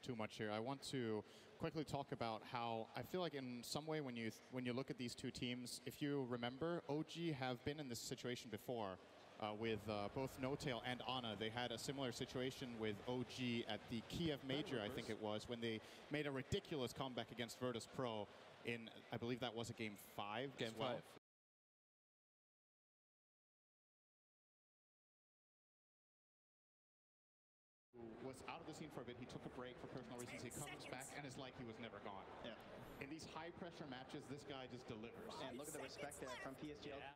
too much here. I want to quickly talk about how I feel like in some way when you look at these two teams, if you remember, OG have been in this situation before with both No-Tail and Ana. They had a similar situation with OG at the Kiev Major, I think it was, when they made a ridiculous comeback against Virtus Pro in, I believe that was a Game 5 Game as well. 5. Was out of the scene for a bit. He took a break for personal reasons. He comes back and it's like he was never gone. Yeah. In these high pressure matches, this guy just delivers. And look at the respect there from PSG. Yeah.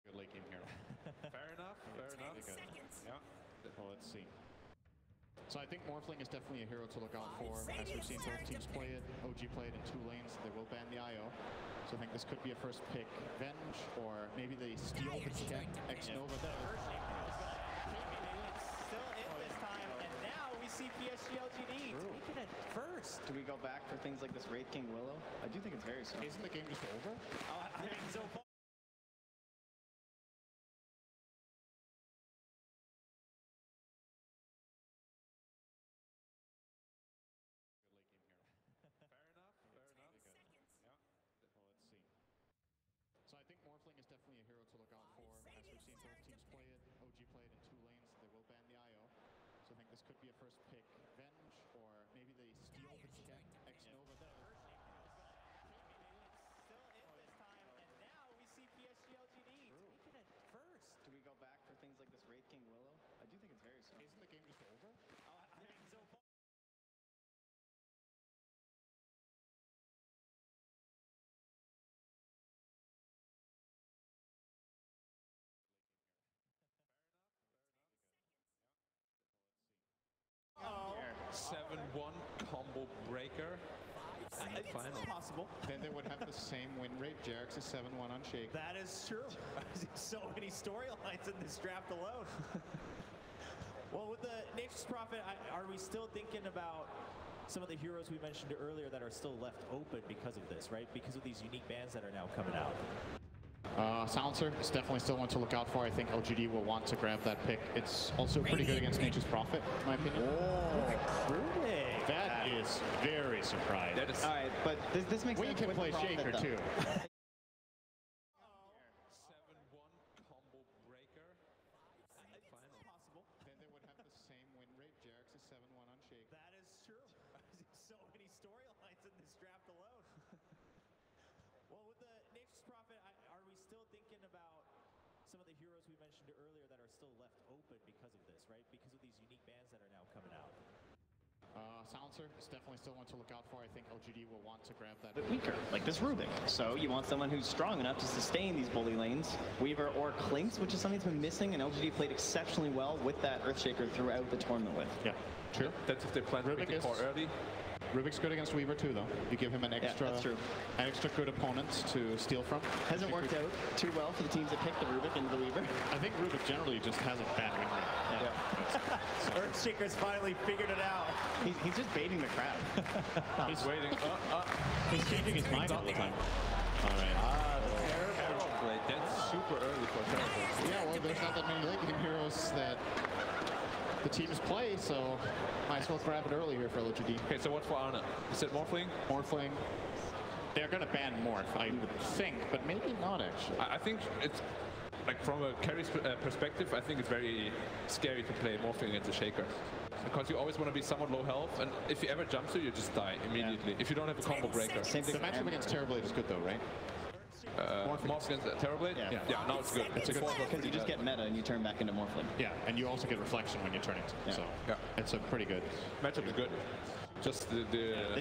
Good late game here. Fair enough. Fair enough. Yeah. Well, let's see. So I think Morphling is definitely a hero to look out for. As we've seen both teams play it. OG played in 2 lanes. They will ban the IO. So I think this could be a first pick Venge, or maybe they steal the check X-Nova. Still in this time, and now we see PSG.LGD taking it first. Do we go back for things like this Wraith King Willow? I do think it's very soon. Isn't the game just over? I think so far. So I think Morphling is definitely a hero to look out for. As we've seen both teams play it. OG played in 2 lanes. They will ban the IO. So I think this could be a first pick Venge, or maybe they steal the check X-Nova. Still in this time, and now we see PSG.LGD taking it first. Do we go back for things like this Wraith King Willow? I do think it's very soon. Isn't the game just over? I think so far. Oh. 7-1 combo breaker. And the final. Possible. Then they would have the same win rate. Jarek's is 7-1 on Shake. That is true. So many storylines in this draft alone. Well, with the Nature's Prophet, are we still thinking about some of the heroes we mentioned earlier that are still left open because of this, right? Because of these unique bans that are now coming out. Silencer is definitely still one to look out for. I think LGD will want to grab that pick. It's also pretty good against Nature's Prophet, in my opinion. Oh, recruiting. That is very surprising. That is All right, but this makes We sense. can with play the Prophet, Shaker though. too. 7-1 combo breaker. And the final. Possible. Then they would have the same win rate. Jarek's is 7-1 on Shake. That is true. So many storylines in this draft alone. Well, with the Nature's Prophet, are we still thinking about some of the heroes we mentioned earlier that are still left open because of this, right? Because of these unique bans that are now coming out. Silencer is definitely still one to look out for. I think LGD will want to grab that. Bit weaker, like this Rubik. So you want someone who's strong enough to sustain these bully lanes. Weaver or Clinks, which is something that's been missing, and LGD played exceptionally well with that Earthshaker throughout the tournament with. Yeah, true. That's if they plan to pick it for early. Rubik's good against Weaver too, though. You give him an extra, that's true. an extra good opponent to steal from. Hasn't worked out too well for the teams that picked the Rubik into the Weaver. I think Rubik generally just has a bad win rate. Earthshaker's finally figured it out. He's just baiting the crowd. He's waiting. He's changing his mind all the time. All right. Carol play. That's super early for Carol. Yeah, well, there's not that many late game heroes that the teams play, so might as well grab it early here for LGD. Okay, so what's for Ana? Is it Morphling? Morphling. They're going to ban Morph, I would think, but maybe not actually. I think it's like from a carry perspective, I think it's very scary to play Morphling against a Shaker. because you always want to be somewhat low health, and if you ever jump to, you just die immediately. If you don't have a combo breaker. Same thing. The matchup against Terrorblade is good though, right? Morph against Terrorblade? Yeah. Yeah, now it's good. It's a good Because you just get meta and you turn back into Morphling. Yeah, and you also get reflection when you turn it. Yeah. So Yeah. it's a pretty good. Matchup is good. Just the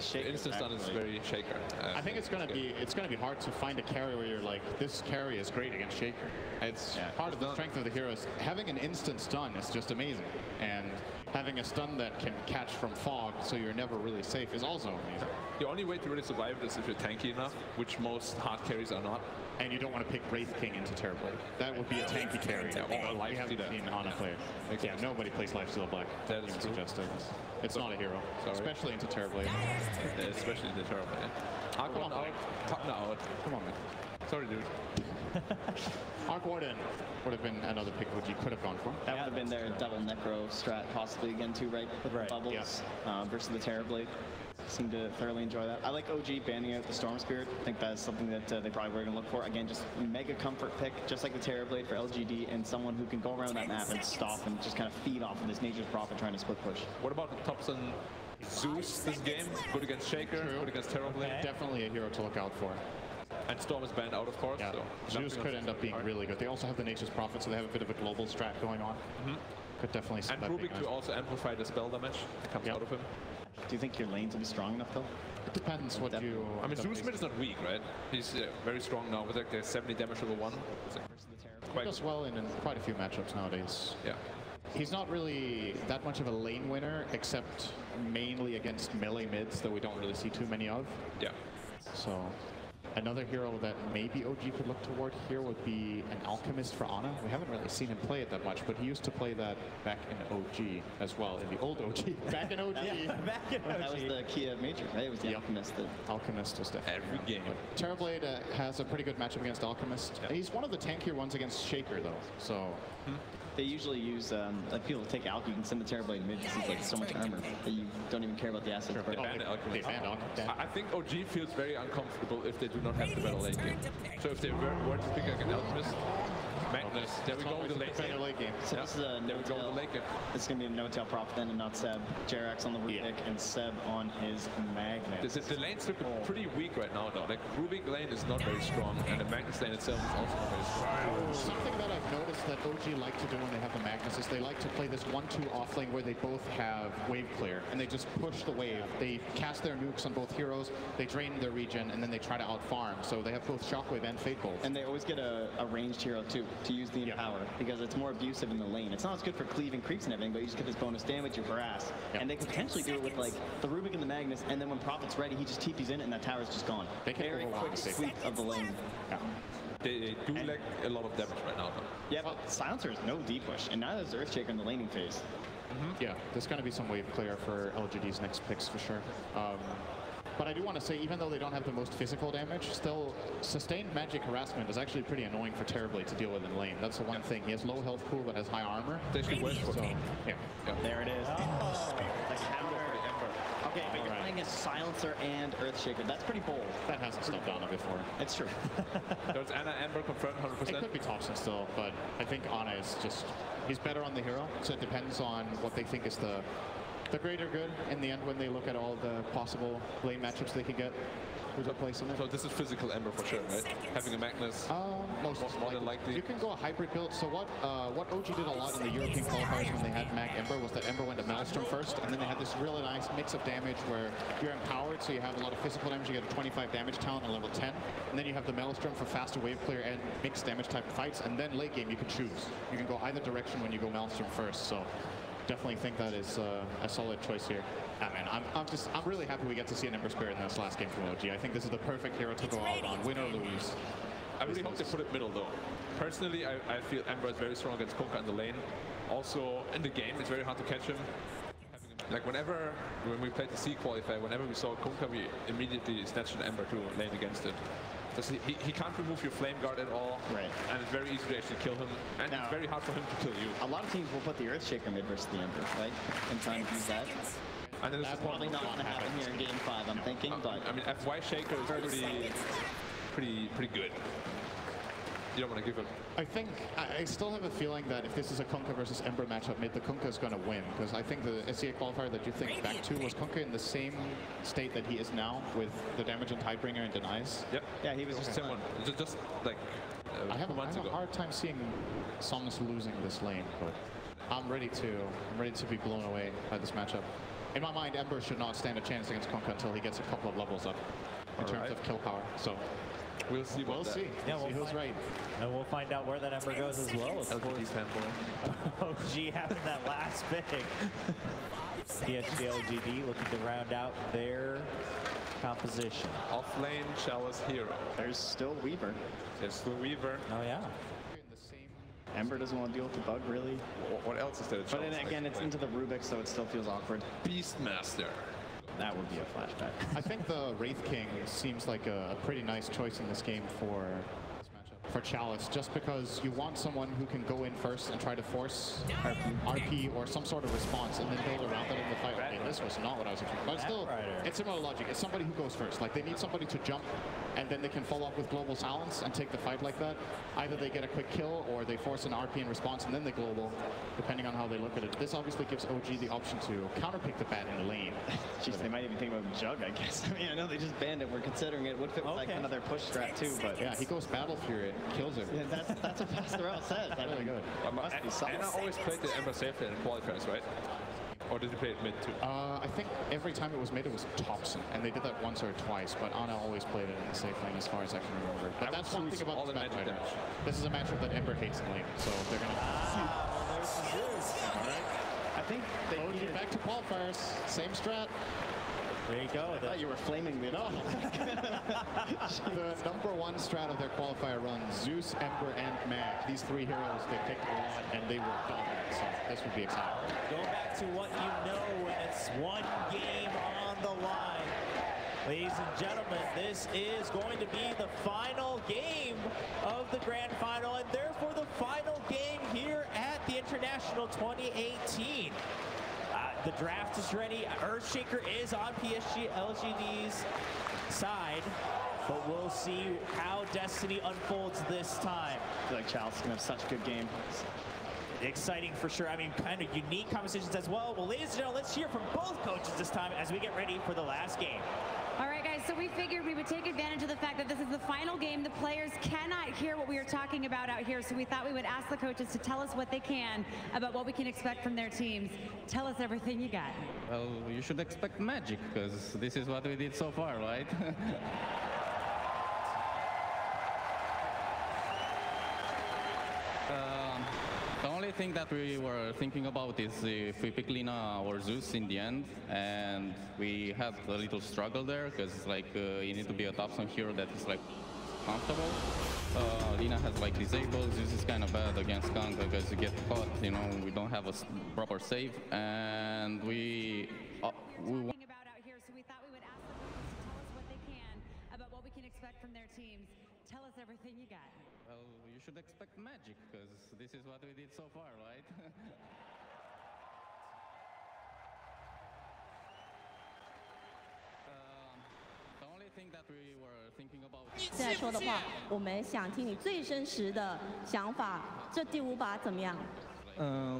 Shaker instant stun is actually- very shaker. I think it's gonna be hard to find a carry where you're like, this carry is great against Shaker. It's part of the strength of the heroes. Having an instant stun is just amazing, and having a stun that can catch from fog, so you're never really safe, is also amazing. The only way to really survive this is if you're tanky enough, which most hard carries are not. And you don't want to pick Wraith King into Terrorblade. That would be a tanky carry. Yeah, or we haven't Lifesteal. seen Ana play. Exactly. Yeah, nobody plays Lifesteal Black. That is even true. suggesting. It's not a hero, Sorry. especially into Terrorblade. Especially the Terrorblade. Come on, out. Partner out. Come on, man. Sorry, dude. Arc Warden would have been another pick which you could have gone for. That would have been their double Necro strat possibly again too, right? With the bubbles versus the Terrorblade. Seem to thoroughly enjoy that. I like OG banning out the Storm Spirit. I think that's something that they probably were going to look for. Again, just mega comfort pick, just like the Terrorblade for LGD, and someone who can go around that map and stop and just kind of feed off of this Nature's Prophet trying to split push. What about Thompson Zeus this game? Good against Shaker, good against Terrorblade. Definitely a hero to look out for. And Storm is banned out, of course. Yeah. So Zeus could end up being really good. They also have the Nature's Prophet, so they have a bit of a global strat going on. Could definitely see And that being Rubik to nice. also amplify the spell damage that comes out of him. Do you think your lanes will be strong enough though? It depends what you... I mean, Zeus mid is not weak, right? He's very strong now with like the 70 damage over 1. It's like He does well in quite a few matchups nowadays. yeah. He's not really that much of a lane winner, except mainly against melee mids that we don't really see too many of. Yeah. So another hero that maybe OG could look toward here would be an Alchemist for Ana. We haven't really seen him play it that much, but he used to play that back in OG as well, in the old OG. Back in OG. That was the key of Major, right? It was the Alchemist. Alchemist is definitely Every game. Terrorblade has a pretty good matchup against Alchemist. He's one of the tankier ones against Shaker, though. So They usually use, like people take Alch, you can send the Terrorblade mid because it's like so much armor that you don't even care about the assets. They banned they banned Alchemist. I think OG feels very uncomfortable if they do not have the battle lane game. So if they were to pick like an Alchemist, Magnus, there we go with the lane game. late game. So this is a There we go with the lane game. This is going to be a no-tail Prophet then and not Seb. Jerax on the Rubik and Seb on his Magnet. The lanes look pretty weak right now though. Like Rubik lane is not very strong, and the Magnus lane itself is also not very strong. Something that I've noticed that OG like to do when they have the Magnus is they like to play this 1-2 off lane where they both have wave clear, and they just push the wave. They cast their nukes on both heroes, they drain their regen, and then they try to out-farm. So they have both Shockwave and Fate Bolt. And they always get a ranged hero too to use the Empower because it's more abusive in the lane. It's not as good for cleaving creeps and everything, but you just get this bonus damage, you harass. And they can potentially do it with like the Rubik and the Magnus, and then when Prophet's ready, he just TP's in it and that tower's just gone. They can Very overwhelm quick the safe. sweep of the lane. They do lack a lot of damage right now though. Yeah, but Silencer is no D-push, and neither is Earthshaker in the laning phase. Yeah, there's going to be some wave clear for LGD's next picks for sure. But I do want to say, even though they don't have the most physical damage, still sustained magic harassment is actually pretty annoying for Terrorblade to deal with in lane. That's the one thing. He has low health pool but has high armor. They should wait for him. Yeah. There it is. The counter. Okay, but you're playing as Silencer and Earthshaker. That's pretty bold. That hasn't stopped Ana before. It's true. There's Ana Amber confirmed It 100%. could be Thompson still, but I think Ana is just, he's better on the hero, so it depends on what they think is the greater good in the end when they look at all the possible lane matchups they can get. Who's replacing it? So this is physical Ember for sure, right? Having a Magnus. Most more than likely. You can go a hybrid build. So what OG did a lot in the European qualifiers when they had Mag Ember was that Ember went to Maelstrom first, and then they had this really nice mix of damage where you're empowered, so you have a lot of physical damage. You get a 25 damage talent on level 10, and then you have the Maelstrom for faster wave clear and mixed damage type of fights. And then late game you can choose. You can go either direction when you go Maelstrom first. So definitely think that is a solid choice here. Man, I'm really happy we get to see an Ember Spirit in this last game from OG. I think this is the perfect hero to go out on, win or lose. I really hope they put it middle though. Personally, I feel Ember is very strong against Kunkka in the lane. Also, in the game, it's very hard to catch him. Like when we played the C qualifier, whenever we saw Kunkka, we immediately snatched an Ember to lane against it. Because he can't remove your Flame Guard at all, Right. And it's very easy to actually kill him, and Now- it's very hard for him to kill you. A lot of teams will put the Earthshaker mid versus the Ember, right? And try and use that. And then That's probably not going to happen here in Game 5, I'm thinking, but I mean, FY Shaker is pretty good. you don't want to give him. I think I still have a feeling that if this is a Kunkka versus Ember matchup mid, the Kunkka is going to win, because I think the SCA qualifier that you think back to was Kunkka in the same state that he is now with the damage on Tidebringer and denies. Yep. Yeah, he was just Same one. Just like I have months a ago. hard time seeing Somnus losing this lane, but I'm ready to be blown away by this matchup. In my mind, Ember should not stand a chance against Kunkka until he gets a couple of levels up in terms of kill power. So we'll see. We'll see. Yeah, we'll who's right. And we'll find out where that Ember goes as well. Of LGD course. fanboy. OG having that last pick. PSG.LGD looking to round out their composition. Off lane, Chalice hero. There's still Weaver. There's still Weaver. Oh yeah. Ember doesn't want to deal with the bug, really. What else is there? But then again, it's into the Rubik, so it still feels awkward. Beastmaster. That would be a flashback. I think the Wraith King seems like a pretty nice choice in this game for Chalice, just because you want someone who can go in first and try to force RP or some sort of response and then build around that in the fight. Okay, this was not what I was expecting. But still, it's similar logic. It's somebody who goes first. Like, they need somebody to jump and then they can follow up with global silence and take the fight like that. Either they get a quick kill or they force an RP in response and then they global, depending on how they look at it. This obviously gives OG the option to counterpick the bat in the lane. Jeez, they might even think about Jug, I guess. I mean, I know they just banned it. We're considering it. Would fit with like another push strat too, but yeah, he goes Battle Fury, kills him. yeah, that's what Pastorell says. That's really good. Must be something. Anna always played the Ember safe lane in qualifiers, right? Or did you play it mid too? I think every time it was made, it was Thompson, and they did that once or twice, but Anna always played it in the safe lane as far as I can remember. But that's one thing about this matchup. This is a matchup that Ember hates in lane, so they're going to... I think they needed back to qualifiers, same strat. There you go. I thought you were flaming me. No. The #1 strat of their qualifier run, Zeus, Ember, and Mag. These three heroes, they picked a lot, and they were dominant, so this would be exciting. Go back to what you know when it's one game on the line. Ladies and gentlemen, this is going to be the final game of the grand final, and therefore the final game here at the International 2018. The draft is ready. Earthshaker is on PSG.LGD's side, but we'll see how Destiny unfolds this time. I feel like Chalice is going to have such a good game. Exciting for sure. I mean, kind of unique conversations as well. Well, ladies and gentlemen, let's hear from both coaches this time as we get ready for the last game. All right, guys, so we figured we would take advantage of the fact that this is the final game. The players cannot hear what we are talking about out here, so we thought we would ask the coaches to tell us what they can about what we can expect from their teams. Tell us everything you got. Well, you should expect magic, because this is what we did so far, right? The only thing that we were thinking about is if we pick Lina or Zeus in the end, and we had a little struggle there, because like you need to be a top-zone hero that is like comfortable. Lina has like disabled, Zeus is kind of bad against Kunkka because you get caught, you know, we don't have a proper save, and we Talking about out here, so we thought we would ask the coaches to tell us what they can about what we can expect from their teams. Tell us everything you got. Well, you should expect magic, because this is what we did so far, right? 现在说的话，我们想听你最真实的想法。这第5把怎么样？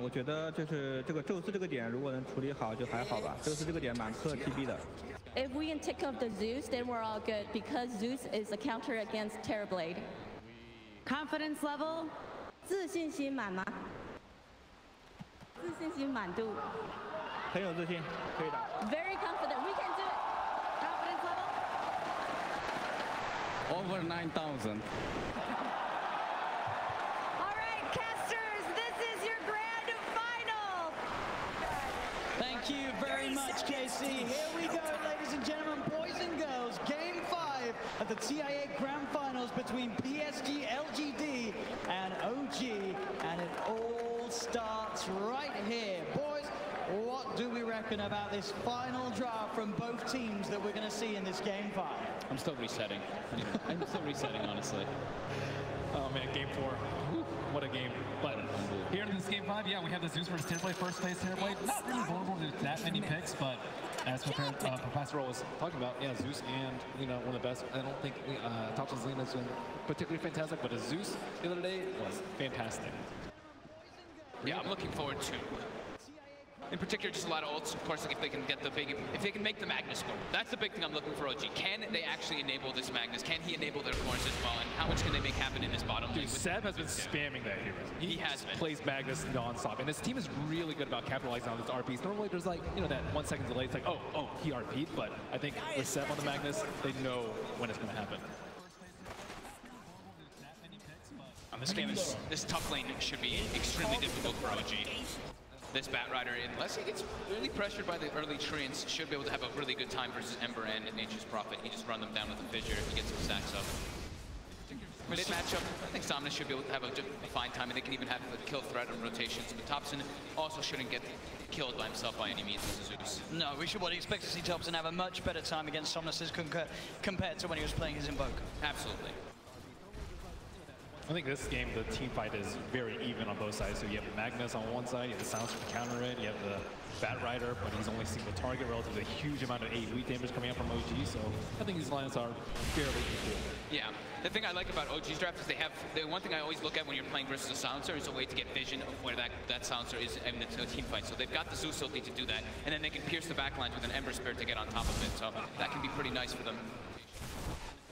我觉得就是这个宙斯这个点，如果能处理好就还好吧。宙斯这个点蛮克 TB 的。 If we can take off the Zeus, then we're all good because Zeus is a counter against Terrorblade. Confidence level? 自信心满吗？自信心满度。很有自信，可以的。 Very confident. We can do it. Confidence level? Over 9,000. All right, casters, this is your grand final. Thank you very much, KC. Here we go, ladies and gentlemen, boys and girls. Game 5 of the TIA Grand Finals between PSG.LGD and OG. And it all starts right here. Boys, what do we reckon about this final draft from both teams that we're going to see in this Game 5? I'm still resetting. I'm still resetting, honestly. Oh man, Game 4. Whew, what a game. But here in this Game 5, yeah, we have the Zeus versus Terrorblade, first place Terrorblade. Not really vulnerable to that many picks, but As Professor was talking about, yeah, Zeus and one of the best. I don't think Thompson's Lane has been particularly fantastic, but Zeus the other day was fantastic. Yeah, I'm looking forward to. In particular, just a lot of ults. Of course, like if they can get if they can make the Magnus go. That's the big thing I'm looking for, OG. Can they actually enable this Magnus? Can he enable their cores as well? And how much can they make happen in this bottom lane? Dude, Seb has been spamming that hero. He has been. Plays Magnus non-stop. And this team is really good about capitalizing on this RPs. Normally, there's like, that 1 second delay. It's like, oh, he RP'd. But I think with Seb on the Magnus, they know when it's going to happen. This game this top lane should be extremely difficult for OG. This Batrider, unless he gets really pressured by the early treants, should be able to have a really good time versus Ember and Nature's Prophet. He just run them down with a fissure if he gets some stacks up. Mid matchup, I think Somnus should be able to have a fine time, and they can even have a kill threat on rotations. But Thompson also shouldn't get killed by himself by any means as Zeus. No, we should expect to see Thompson have a much better time against Somnus compared to when he was playing his Invoke. Absolutely. I think this game, the team fight is very even on both sides. So you have Magnus on one side, you have the Silencer to counter it, you have the Batrider, but he's only single target relative to a huge amount of 8 weak damage coming out from OG. So I think these lines are fairly equal. Yeah, the thing I like about OG's draft is the one thing I always look at when you're playing versus a Silencer is a way to get vision of where that Silencer is in the team fight. So they've got the Zeus ability to do that, and then they can pierce the backlines with an Ember Spirit to get on top of it. So that can be pretty nice for them.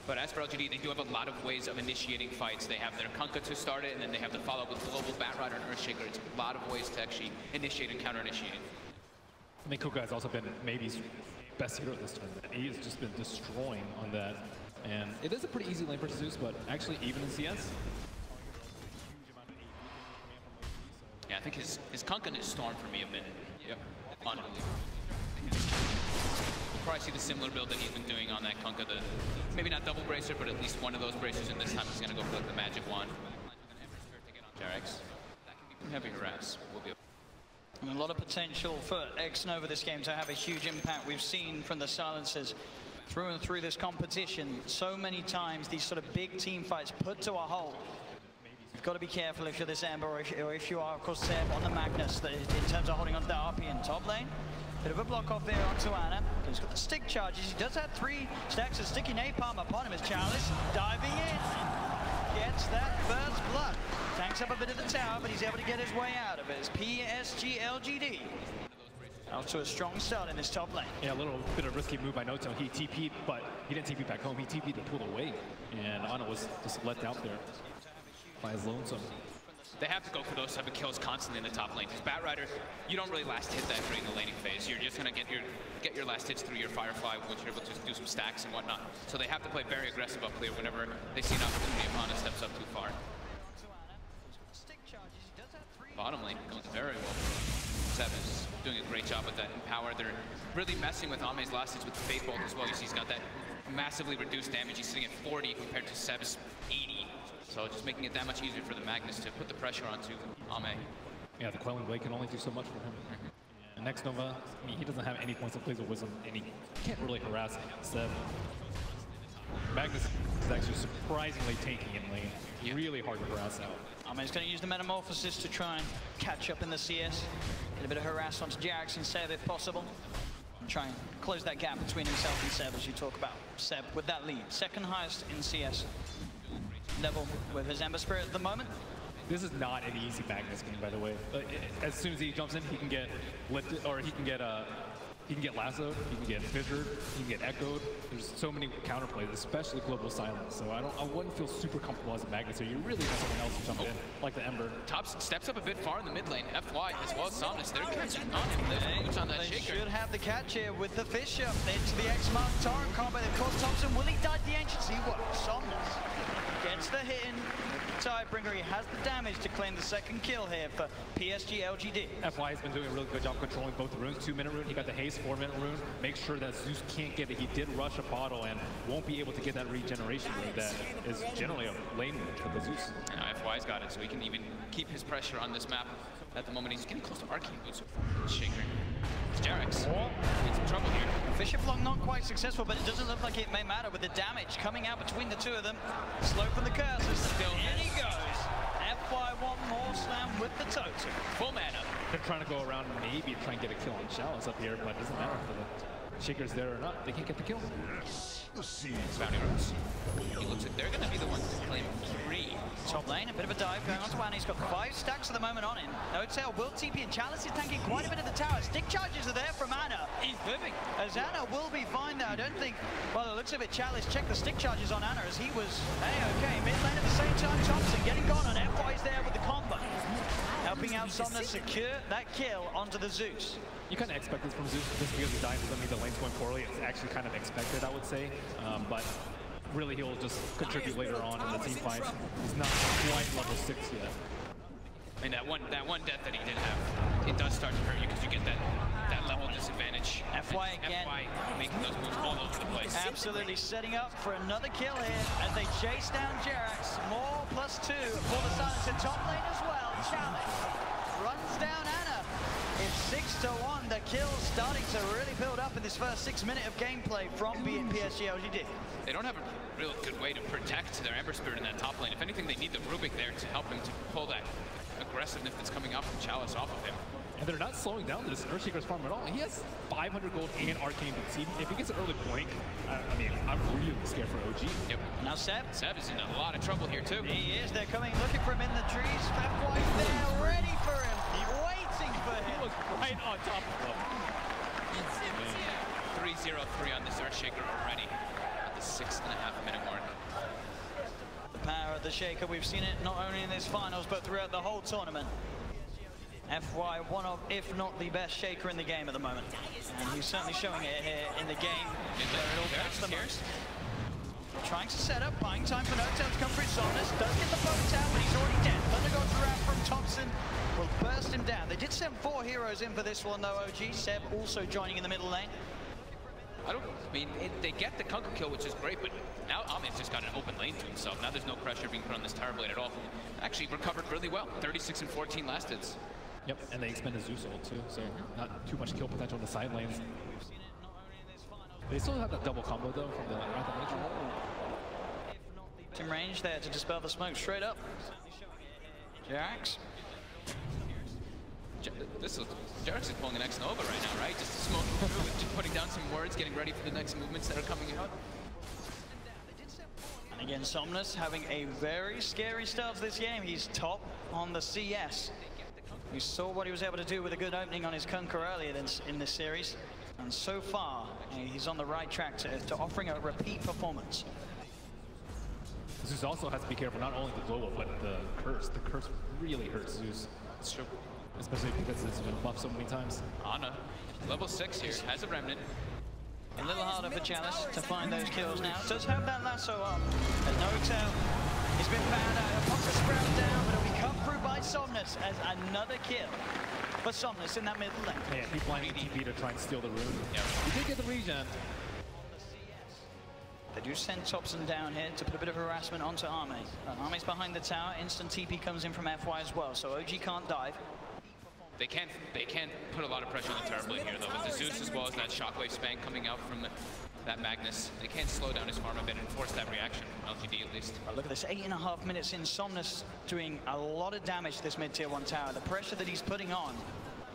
But as for LGD, they do have a lot of ways of initiating fights. They have their Kunkka to start it, and then they have the follow-up with Global, Batrider, and Earthshaker. It's a lot of ways to actually initiate and counter-initiate. I think Kunkka has also been maybe his best hero this tournament. He has just been destroying on that. And it is a pretty easy lane for Zeus, but actually even in CS. Yeah, I think his Kunkka and his Storm for me have been unbelievable. Probably see the similar build that he's been doing on that Kunkka. Maybe not double bracer, but at least one of those bracers, and this time he's going to go for like the magic wand. Jarex. That can be heavy harass. We'll be and a lot of potential for X-Nova this game to have a huge impact. We've seen from the Silencers through and through this competition so many times these sort of big team fights put to a halt. You've got to be careful if you're this Ember or if you are, of course, Seb on the Magnus that in terms of holding on to the RP in top lane. Bit of a block off there onto Ana. He's got the stick charges. He does have 3 stacks of sticky napalm upon him as Chalice diving in. Gets that first blood. Tanks up a bit of the tower, but he's able to get his way out of it. It's PSG.LGD. Out to a strong start in this top lane. Yeah, a little bit of risky move by Noto. He TP'd, but he didn't TP back home. He TP'd to pull away. And Ana was just let out there by his lonesome. They have to go for those type of kills constantly in the top lane. Because Batrider, you don't really last hit that during the laning phase. You're just going to get your last hits through your Firefly, which you're able to do some stacks and whatnot. So they have to play very aggressive up clear whenever they see an opportunity if Ana steps up too far. Bottom lane goes very well. Seb is doing a great job with that Empower. They're really messing with Ame's last hits with the Fate Bolt as well. You see he's got that massively reduced damage. He's sitting at 40 compared to Seb's 80. So just making it that much easier for the Magnus to put the pressure onto Ame. Yeah, the Quelling Blade can only do so much for him. And next Nova, I mean, he doesn't have any points of plays with Wisdom, and he can't really harass Seb. Magnus is actually surprisingly tanky in lane. Really hard to harass out. Ame's going to use the Metamorphosis to try and catch up in the CS. Get a bit of harass onto Jarex and Seb if possible. And try and close that gap between himself and Seb as you talk about Seb with that lead. Second highest in CS level with his Ember Spirit at the moment. This is not an easy Magnus game, by the way. As soon as he jumps in, he can get lifted, or he can get lassoed, he can get fissured, he can get echoed. There's so many counterplays, especially Global Silence. So I wouldn't feel super comfortable as a Magnus here. You really need someone else to jump in, like the Ember. Tops steps up a bit far in the mid lane. FY as well as Somnus. They're catching on him. There's boots on that They shaker. should have the catch here with the fish up into the X-Mark Torrent combo. Of course, Thompson will he dodge the ancients? He won't. Somnus gets the hit in. Tidebringer, he has the damage to claim the second kill here for PSG.LGD. FY has been doing a really good job controlling both the runes. 2-minute rune, he got the haste, 4-minute rune. Make sure that Zeus can't get it. He did rush a bottle and won't be able to get that regeneration rune that is generally a lane move for the Zeus. FY's got it, so he can even keep his pressure on this map. At the moment, he's getting close to Arcane Boots with Shaker. It's Jarex. In some trouble here. Fisher block not quite successful, but it doesn't look like it may matter with the damage coming out between the two of them. Slow from the curses. Still in he goes. FY one more slam with the totem. Full mana. They're trying to go around, maybe try and get a kill on Chalice up here, but it doesn't matter for them. Shaker's there or not, they can't get the kill. Bounty Roots. He looks like they're going to be the ones to claim 3. Top lane, a bit of a dive going on to Anna. He's got 5 stacks at the moment on him. No-tail will TP, and Chalice is tanking quite a bit of the tower. Stick charges are there from Anna. He's moving. As Anna will be fine there. I don't think, well, it looks a bit Chalice checked the stick charges on Anna as he was A-okay. Mid lane at the same time, Thompson getting gone on. FY's there with the combo. Helping out Somnus secure that kill onto the Zeus. You kind of expect this from Zeus, just because he dies doesn't mean the lane's going poorly. It's actually kind of expected, I would say. But really, he'll just contribute later on in the team fight. He's not quite level 6 yet. And that one death that he did have, it does start to hurt you because you get that level disadvantage. FY again. FY making those moves all over the place. Absolutely setting up for another kill here as they chase down Jerax. More +2 for the Silence in top lane as well. Challenge runs down Anna. It's 6-1. The kill's starting to really build up in this first 6 minutes of gameplay from PSG.LGD. They don't have a real good way to protect their Ember Spirit in that top lane. If anything, they need the Rubik there to help him to pull that aggressiveness that's coming off from Chalice off of him. And they're not slowing down this Earthshaker's farm at all. He has 500 gold and Arcane Seed. If he gets an early point, I mean, I'm really scared for OG. Yep. Now Seb is in a lot of trouble here too. He is. They're coming, looking for him in the trees. FY's there, ready for him. Waiting for him. He was right on top of him. 3-0-3 on this Earthshaker already at the 6.5-minute mark. The power of the Shaker, we've seen it not only in this finals, but throughout the whole tournament. FY, one of, if not the best Shaker in the game at the moment. And he's certainly showing it here in the game. Where it all counts the most. Trying to set up, buying time for No-Tail to come through Somnus. Does get the boat out, but he's already dead. Thunder goes around from Thompson. Will burst him down. They did send 4 heroes in for this one, though, OG. Seb also joining in the middle lane. I mean, they get the Kunkka kill, which is great, but now Ahmed's just got an open lane to himself. Now there's no pressure being put on this Tower Blade at all. Actually recovered really well. 36 and 14 last hits. Yep, and they expended Zeus ult too, so not too much kill potential on the side lanes. They still have that double combo though from the Wrath of Nature. In range there to dispel the smoke straight up. Jerax. Jerax is pulling an X-Nova right now, right? Just smoking through it, just putting down some words, getting ready for the next movements that are coming out. And again, Somnus having a very scary start to this game. He's top on the CS. We saw what he was able to do with a good opening on his Kunkka earlier in this series. And so far, he's on the right track to offering a repeat performance. Zeus also has to be careful, not only the global, but the curse. The curse really hurts Zeus. It's true. Especially because it's been buffed so many times. Ana, level 6 here, has a remnant. A little harder for Chalice to find those kills now. Does have that lasso up. And No-Tail, he's been found out. He'll pop the sprout down, but it'll be cut through by Somnus as another kill for Somnus in that middle lane. Yeah, he blinded TP to try and steal the rune. Yep. He did get the regen. They do send Thompson down here to put a bit of harassment onto Arme. Arme's behind the tower. Instant TP comes in from FY as well, so OG can't dive. They can't put a lot of pressure on the Tower Blade here, though, with the Zeus as well as that Shockwave span coming out from that Magnus. They can't slow down his farm a bit and force that reaction, LGD at least. Look at this, 8.5 minutes in. Somnus doing a lot of damage to this mid-tier 1 tower. The pressure that he's putting on,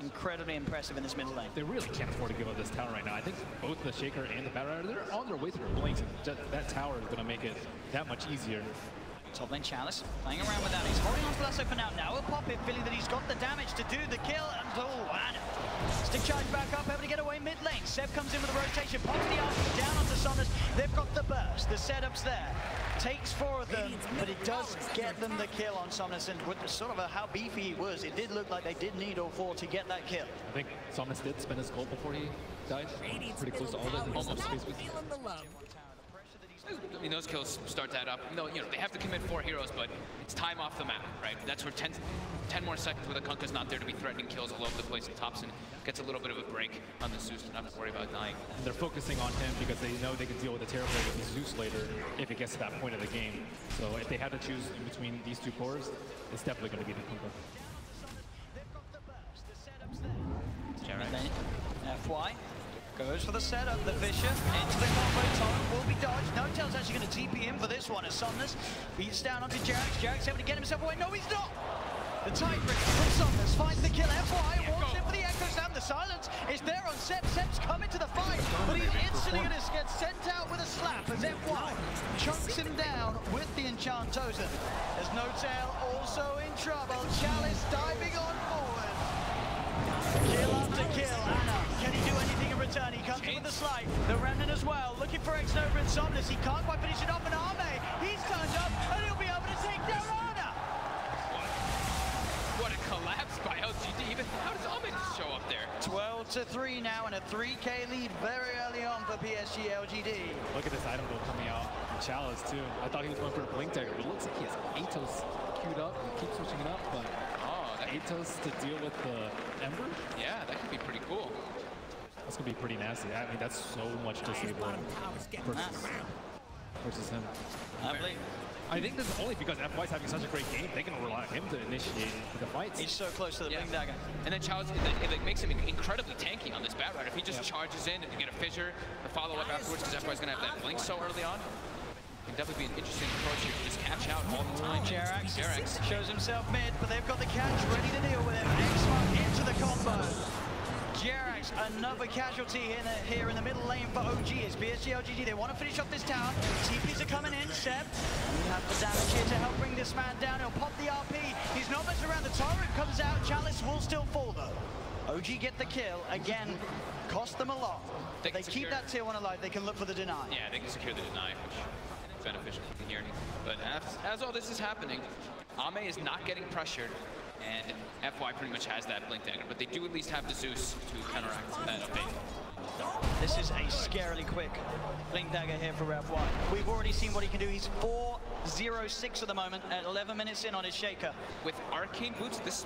incredibly impressive in this middle lane. They really can't afford to give up this tower right now. I think both the Shaker and the Battle Rider, they're on their way to their blinks. That tower is going to make it that much easier. Top lane Chalice, playing around with that. He's holding on to Lasso for now. Now he'll pop it, feeling that he's got the damage to do the kill. And Anna. Stick charge back up, able to get away mid lane. Seb comes in with a rotation, pops the arm down onto Somnus. They've got the burst, the setup's there. Takes 4 of them, but it does get them the kill on Somnus. And with sort of how beefy he was, it did look like they did need all 4 to get that kill. I think Somnus did spend his gold before he died. Pretty close to all of it. Almost. I mean, those kills start to add up. No, you know, they have to commit 4 heroes, but it's time off the map, right? That's where 10 more seconds where the Kunkka's not there to be threatening kills all over the place, and Thompson gets a little bit of a break on the Zeus to not have to worry about dying. And they're focusing on him because they know they can deal with the Terror Blade with the Zeus later if it gets to that point of the game. So if they had to choose in between these 2 cores, it's definitely going to be the Kunkka. FY goes for the setup, the Fisher into the combo, Tom will be dodged. No-Tail's actually going to TP in for this one as Somnus beats down onto Jerax. Jerax able to get himself away. No, he's not! The tight grip from Somnus finds the kill. FY walks in for the Echo Sound. The silence is there on Sep. Sep's coming to the fight, but he's instantly going to get sent out with a slap as FY chunks him down with the Enchantosen. As Notail also in trouble. Chalice diving on forward. Kill after kill. Anna, can he do anything in return? He comes in with the slide. The Remnant as well, looking for X-Nova and Somnus. He can't quite finish it off, and Arme, he's turned up, and he'll be able to take down Anna. What a collapse by LGD. Even how does Arme just show up there? 12-3 now, and a 3K lead very early on for PSG.LGD. Look at this item build coming out. Chalice too. I thought he was going for a blink dagger, but it looks like he has Atos queued up and keeps switching it up, but Atos to deal with the Ember? Yeah, that could be pretty cool. That's gonna be pretty nasty. I mean, that's so much disabling versus him. I think this is only because FY's having such a great game. They can rely on him to initiate the fights. He's so close to the blink dagger. And then Chalice, it makes him incredibly tanky on this Bat Rider. If he just charges in and you get a fissure, the follow-up afterwards, because FY's gonna have that blink so early on. It can definitely be an interesting approach here to just catch out all the time. Jerax shows himself mid, but they've got the catch ready to deal with him. X-Mark into the combo. Jerax, another casualty here in the middle lane for OG. It's PSG.LGD. They want to finish off this tower. TPs are coming in. Seb, we have the damage here to help bring this man down. He'll pop the RP. He's not messing around. The torrent comes out. Chalice will still fall though. OG get the kill. Again, cost them a lot. They keep that tier 1 alive. They can look for the deny. Yeah, they can secure the deny, which is beneficial from here. But as all this is happening, Ame is not getting pressured, and FY pretty much has that blink dagger, but they do at least have the Zeus to counteract that update. This is a scarily quick blink dagger here for FY. We've already seen what he can do. He's 4-0-6 at the moment at 11 minutes in on his shaker. With arcane boots, this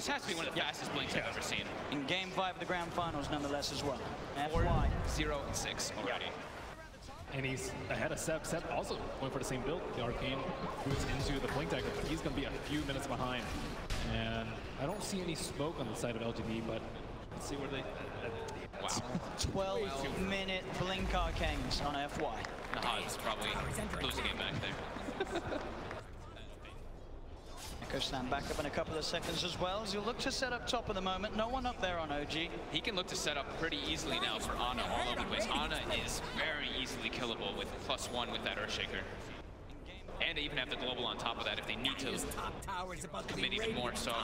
has to be one of the fastest blinks I've ever seen. In game 5 of the grand finals nonetheless as well. FY 0-6 already. And he's ahead of Seb. Seb also going for the same build. The arcane boots into the blink dagger, but he's going to be a few minutes behind. And I don't see any smoke on the side of LGD, but let's see where they... Wow. 12-minute blink arcanes on FY. Naha is probably losing it back there. Echo Slam back up in a couple of seconds as well, as he'll look to set up top at the moment. No one up there on OG. He can look to set up pretty easily now for Ana all over the place. Ana is very easily killable with +1 with that Earthshaker. And they even have the global on top of that if they need to commit even more. So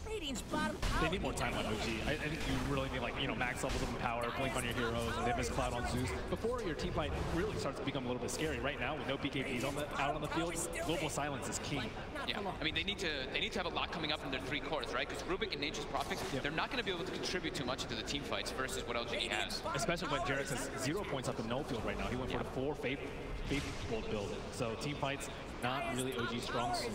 they need more time on OG. I think you really need, like, you know, max levels of power, blink on your heroes, and they miss Cloud on Zeus before your team fight really starts to become a little bit scary. Right now, with no PKBs out on the field, global silence is king. Yeah, I mean, they need to have a lot coming up from their 3 cores, right? Because Rubik and Nature's Prophet, they're not going to be able to contribute too much into the team fights versus what LGD has. Especially when Jerax has 0 points up in no field right now. He went for the 4 Faithful build. So team fights, not really OG's strong suit.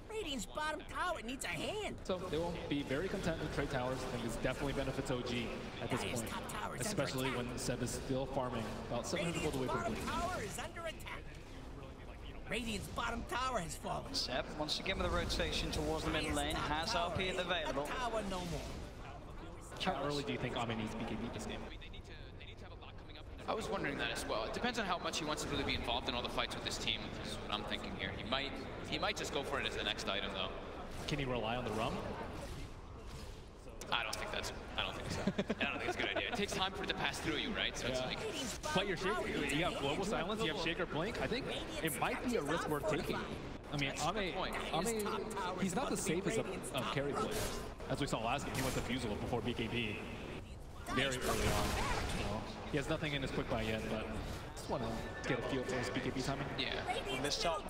Radiant's bottom tower needs a hand. So they will be very content with trade towers. I think this definitely benefits OG at this point, especially when Seb is still farming about 700 gold away from blink. Tower is under attack. Radiant's bottom tower has fallen. Seb once again with a rotation towards the middle lane, has RP available. Tower no more. How early do you think Ame needs BKB this game? I was wondering that as well. It depends on how much he wants to really be involved in all the fights with his team. This is what I'm thinking here. He might just go for it as the next item, though. Can he rely on the rum? I don't think so. I don't think it's a good idea. It takes time for it to pass through you, right? So it's like... But your shaker, you have global silence, you have shaker blink. I think it might be a risk worth taking. I mean, Ame, he's not the safest of carry players. As we saw last game, he went to Fusel before BKB. Very early on. He has nothing in his quick buy yet, but just want to get a feel for his BKB timing. Yeah. On this top.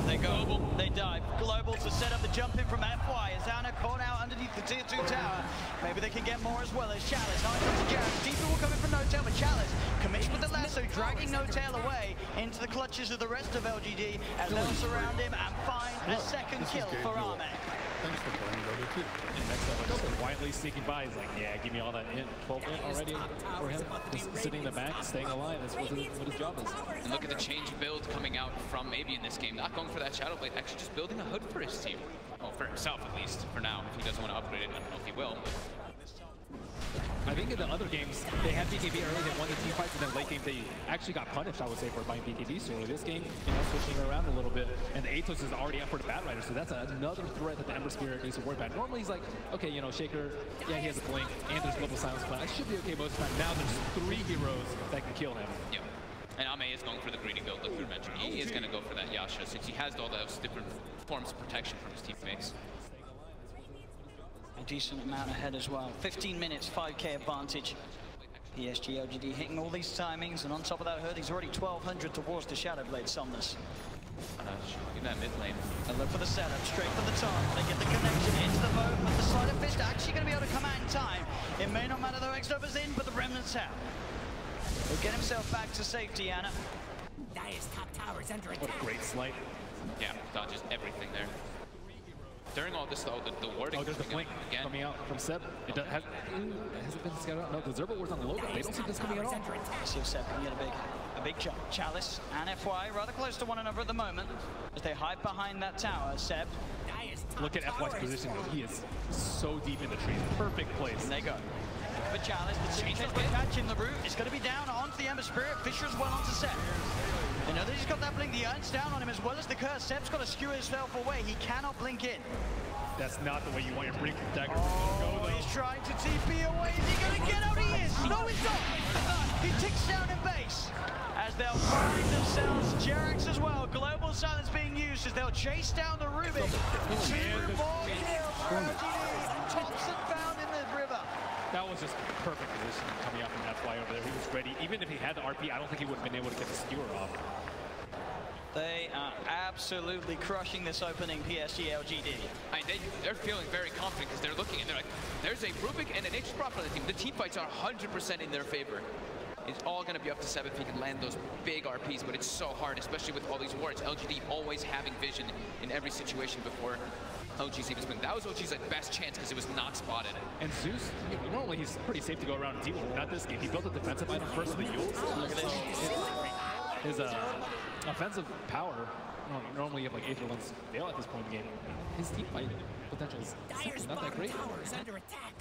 They go, they dive. Global to set up the jump in from FY. As Ana caught out underneath the tier 2 tower. Maybe they can get more as well as Chalice. Now comes Jerax. Deeper will come in from Notail, but Chalice commits with the lasso, dragging Notail away into the clutches of the rest of LGD as they'll surround him and find a second kill for Arme. Thanks for playing Dota too. And next level, just quietly sneaking by. He's like, yeah, give me all that int. 12 int already for him. Just sitting in the back, staying alive. That's what his job is. And look at the change build coming out from maybe in this game. Not going for that Shadow Blade, actually just building a hood for his team. Well, for himself at least, for now. If he doesn't want to upgrade it, I don't know if he will. I think in the other games, they had BKB early, they won the team fights, and then late game they actually got punished, I would say, for buying BKB. So this game, switching it around a little bit, and the Atos is already up for the Bat Rider, so that's another threat that the Ember Spirit needs to worry about. Normally he's like, okay, Shaker, yeah, he has a blink, and there's Global Silence, but I should be okay most of the time. Now there's 3 heroes that can kill him. Yep. And Ame is going for the greedy build, like you mentioned. He is going to go for that Yasha, since he has all those different forms of protection from his teammates. A decent amount ahead as well. 15 minutes, 5k advantage. PSG.LGD hitting all these timings, and on top of that hurt, he's already 1200 towards the Shadowblade Somnus. In that mid lane. And look for the setup, straight for the top. They get the connection into the boat, but the Sleight of Fist actually going to be able to come out in time. It may not matter though, X-Nova's in, but the Remnant's out. He'll get himself back to safety, Anna. Dire's top tower is under attack. What a great sleight. Yeah, dodges everything there. During all this, though, the warding there's the blink again. Coming out from Seb. Has it been scouted out? No, the Zerbo ward's on the logo. They don't see this coming at all. See if Seb can get a big jump. Chalice and FY rather close to one another at the moment as they hide behind that tower. Seb. Look at FY's position, though. He is so deep in the trees. Perfect place. And they go. For Chalice, the change is catching the root. It's going to be down onto the Ember Spirit. Fisher as well onto Seb. You know, he's got that blink. The Urn's down on him as well as the curse. Seb's got to skew himself away. He cannot blink in. That's not the way you want your blink dagger to go, though. He's trying to TP away. Is he going to get out? He is. No, he's not. He ticks down in base. As they'll find themselves Jerax as well. Global Silence being used as they'll chase down the Rubik. 2 more kills for LGD. Thompson found in the river. That was just perfect position coming out from FY over there. He was ready. Even if he had the RP, I don't think he would have been able to get the skewer off. They are absolutely crushing this opening PSG.LGD. They're feeling very confident because they're looking and they're like, there's a Rubik and an H-Prop on the team. The team fights are 100% in their favor. It's all going to be up to Seb if he can land those big RPs, but it's so hard, especially with all these wards. LGD always having vision in every situation before OG's even spin. That was OG's best chance because it was not spotted. And Zeus, normally he's pretty safe to go around and deal with. Not this game. He built a defensive item first with the Yules. Look at this. His offensive power, normally you have like Aetherlands fail at this point in the game. His team fight potential is not that great. Under attack.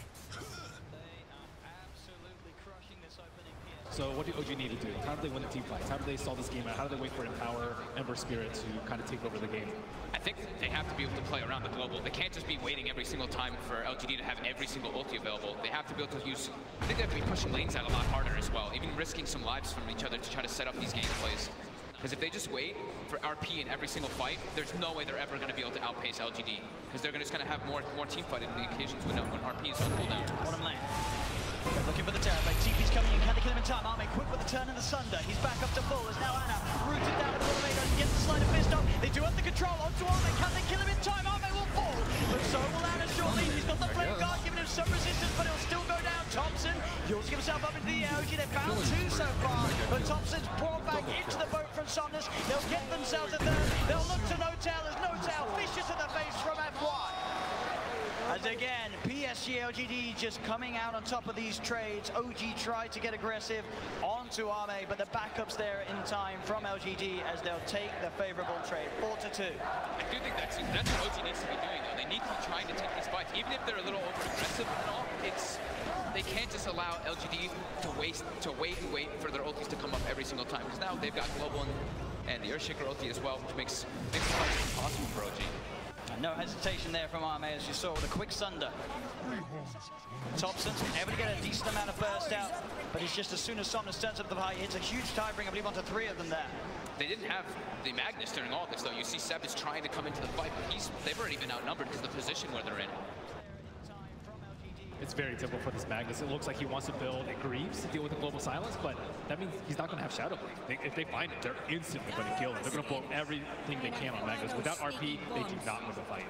So what do OG need to do? How do they win the team fights? How do they solve this game out? How do they wait for Empower, Ember Spirit to kind of take over the game? I think they have to be able to play around the global. They can't just be waiting every single time for LGD to have every single ulti available. They have to be able to use, I think they have to be pushing lanes out a lot harder as well, even risking some lives from each other to try to set up these gameplays. Because if they just wait for RP in every single fight, there's no way they're ever going to be able to outpace LGD. Because they're just going to have more team fight in the occasions when RP is on cooldown. Bottom lane. Looking for the turret, like TP's coming in, can they kill him in time? Arme quick with the turn and the Sunder. He's back up to full, as now Anna rooted down with the Automator and gets the Sleight of Fist up. They do have the control onto Arme, can they kill him in time? Arme will fall, but so will Anna shortly. He's got the Flame Guard giving him some resistance, but he'll still go down. Thompson, Yules gives himself up into the air. They found 2 so far, but Thompson's brought back into the boat from Somnus. They'll get themselves a third. They'll look to No-Tail as No-Tail vicious in the face from FY. As again, PSG.LGD just coming out on top of these trades. OG tried to get aggressive onto Arme, but the backup's there in time from LGD as they'll take the favorable trade, 4-2. I do think that's what OG needs to be doing, though. They need to be trying to take these fights, even if they're a little over-aggressive and all. They can't just allow LGD to wait for their ultis to come up every single time, because now they've got Global and the Earthshaker ulti as well, which makes the fight impossible for OG. No hesitation there from Arme, as you saw, with a quick Sunder. Thompson's able to get a decent amount of burst out, but it's just as soon as Somnus turns up the high, it's a huge tiebreaker, I believe, onto 3 of them there. They didn't have the Magnus during all this, though. You see Seb is trying to come into the fight, but they've already been outnumbered because of the position where they're in. It's very typical for this Magnus. It looks like he wants to build a Greaves to deal with the Global Silence, but that means he's not going to have Shadow Blade. If they find it, they're instantly going to kill him. They're going to blow everything they can on Magnus. Without RP, they do not win the fight.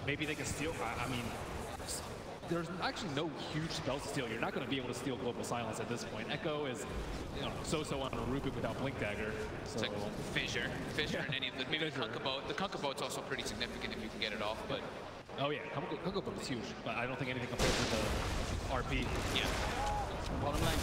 Maybe they can steal. I mean, there's actually no huge spells to steal. You're not going to be able to steal Global Silence at this point. Echo is, so-so on a Rubik without Blink Dagger. So. It's like Fissure and any of the, maybe the Kunkka-Boat. The Kunkka-Boat's also pretty significant if you can get it off, but... Oh yeah, Kunkka-Boat is huge, but I don't think anything compares to the RP. Yeah. Bottom lane.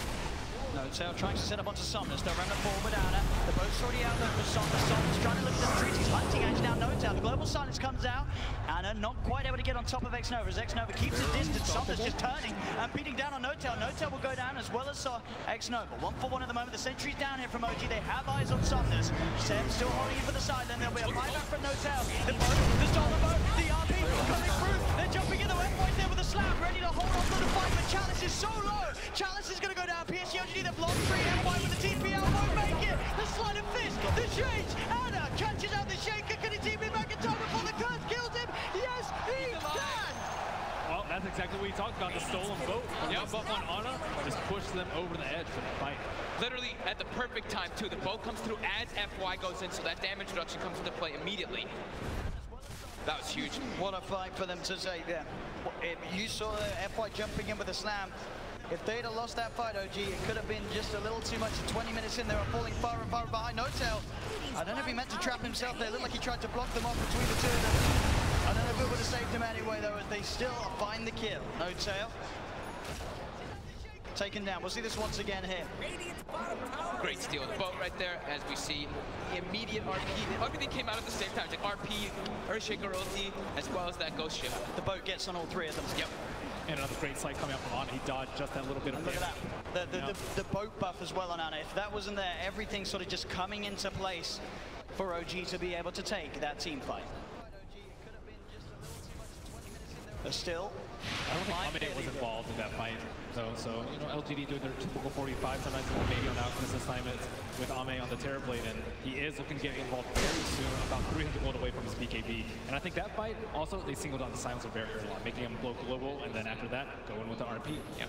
Notail trying to set up onto Somnus. They'll run the forward with Anna. The boat's already out there for Somnus. Somnus trying to look at the streets. He's hunting actually now Notail. The global silence comes out. Anna not quite able to get on top of X-Nova as X-Nova keeps his distance. Somnus just turning and beating down on Notail. Notail will go down as well as X-Nova. 1-for-1 at the moment. The sentry's down here from OG. They have eyes on Somnus. Seb still holding in for the side. Then there'll be a buyback from Notail. The boat, the Dollar boat, the RP coming through. They're jumping in the web right there with the slam, ready to hold on to the fight, but Chalice is so low. Chalice is going to go down. PSG.LGD, they've lost 3. FY with the TPL won't make it. The sleight of fist, the shades. Anna catches out the shaker. Can he team it back in time before the curse kills him? Yes, he can. Well, that's exactly what we talked about, the stolen boat. Yep. Buff on Anna, just push them over the edge for the fight. Literally at the perfect time, too. The boat comes through as FY goes in, so that damage reduction comes into play immediately. That was huge. What a fight for them to take there. You saw FY jumping in with a slam. If they'd have lost that fight, OG, it could have been just a little too much. 20 minutes in, they were falling far and far behind. Notail, I don't know if he meant to trap himself there. It looked like he tried to block them off between the two of them. I don't know if it would have saved him anyway, though, as they still find the kill. Notail taken down. We'll see this once again here. Great steal of the boat right there, as we see immediate RP. Everything came out at the same time. Like RP, Earthshaker ulti, as well as that ghost ship. The boat gets on all 3 of them. Yep. And another great sight coming up from Anna. He dodged just that little bit of look at that. The boat buff as well on Anna. If that wasn't there, everything sort of just coming into place for OG to be able to take that team fight. But still, I don't think Amade was involved in that fight, though. So, you know, LGD doing their typical 45, sometimes maybe on Alchemist assignments with Ame on the Terrorblade, and he is looking to get involved very soon, about 300 gold away from his BKB. And I think that fight, also, they singled out the Silencer very early on, making him blow global, and then after that, going with the RP. Yeah.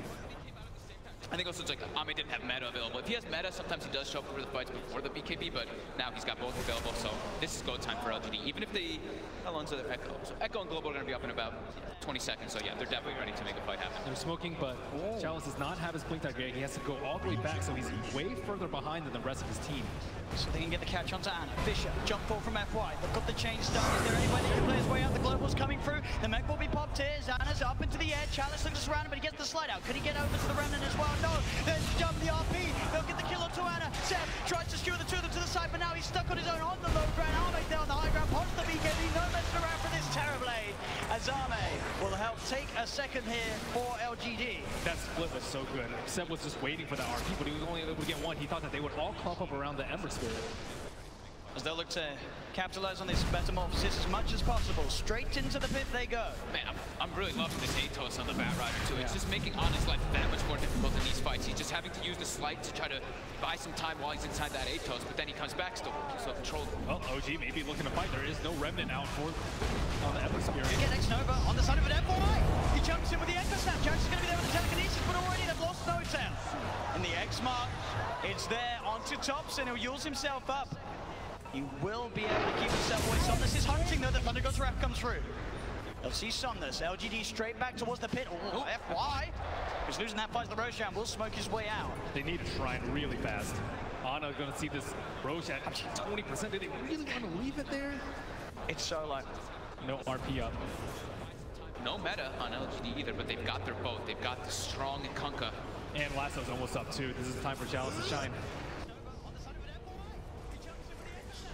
I think also it's like Ame didn't have meta available. If he has meta, sometimes he does show up for the fights before the BKB, but now he's got both available, so this is go time for LGD. Even if they, how long's their Echo? So Echo and Global are going to be up in about 20 seconds, so yeah, they're definitely ready to make a fight happen. They're smoking, but Chalice does not have his blink tag. He has to go all the way back, so he's way further behind than the rest of his team. So they can get the catch onto Anna. Fisher, jump ball from FY. They've got the change started. Is there any way they can play his way out? The Global's coming through. The mech will be popped here. Anna's up into the air. Chalice looks around, but he gets the slide out. Could he get over to the Remnant as well? No. There's jump the RP. They'll get the kill onto Anna. Seth tries to skewer the 2 of them to the side, but now he's stuck on his own on the low ground. Ame down the high ground. Pops the BKB. No messing around for this Terrorblade. As Ame will help take a second here for LGD. That split was so good. Seb was just waiting for the RP, but he was only able to get one. He thought that they would all clump up around the Ember Spirit. As they'll look to capitalize on this metamorphosis as much as possible. Straight into the pit they go. Man, I'm really loving this Atos on the Bat Rider too. It's just making Anna's life that much more difficult in these fights. He's just having to use the slight to try to buy some time while he's inside that Atos, but then he comes back still controlled. Well, OG may be looking to fight. There is no Remnant out for on the Epic Spirit. You get X-Nova on the side of an FY. He jumps in with the Echo Snap. Jack's going to be there with the telekinesis, but already they've lost Notail. In the X-Mark, it's there onto Thompson, who yules himself up. He will be able to keep himself away. Somnus is hunting though. The Thunder God's Wrath comes through. They'll see Somnus. LGD straight back towards the pit. Oh, FY. He's losing that fight. The Roshan will smoke his way out. They need a shrine really fast. Ana going to see this Roshan at 20%. Did they really want to leave it there? It's so low. No RP up. No meta on LGD either, but they've got their boat. They've got the strong Kunkka. And Lasso's almost up too. This is time for Chalice to shine.